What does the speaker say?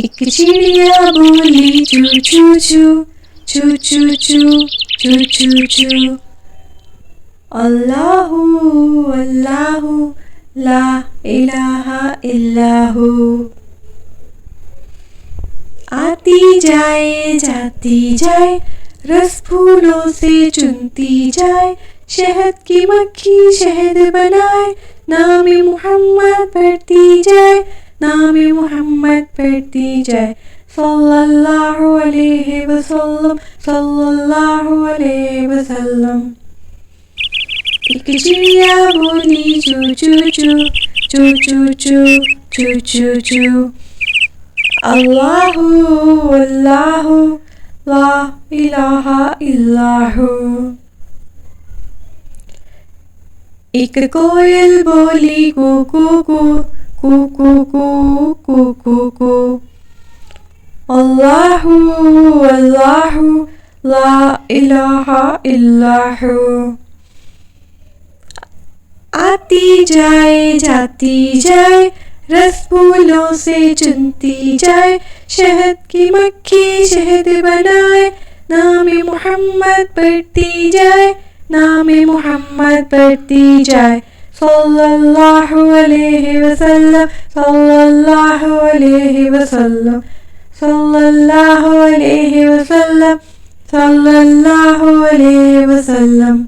एक चिड़िया बोली चू चू चू चू चू चू चू चू चू। अल्लाहू अल्लाहू ला इलाहा इल्लाहू। आती जाए जाती जाए रस फूलों से चुनती जाए, शहद की मक्खी शहद बनाए, नाम मोहम्मद पढ़ती जाए, नाम मोहम्मद पढ़ती जाए। सल्लल्लाहु अलैहि वसल्लम सल्लल्लाहु अलैहि वसल्लम। एक चिड़िया बोली चू चू चू चू चू चू चू चू चू। अल्लाहू अल्लाहू ला इलाहा इल्लाहू। एक कोयल बोली कू कू कू कू कू कू कू कू कू। अल्लाहू अल्लाहू ला इलाहा इल्लाहू। आती जाए जाती जाए रस फूलों से चुनती जाए, शहद की मक्खी शहद बनाए, नाम मोहम्मद पढ़ती जाए, नाम मोहम्मद पढ़ती जाए। सल्लल्लाहु अलैहि वसल्लम सल्लल्लाहु अलैहि वसल्लम सल्लल्लाहु अलैहि वसल्लम सल्लल्लाहु अलैहि वसल्लम।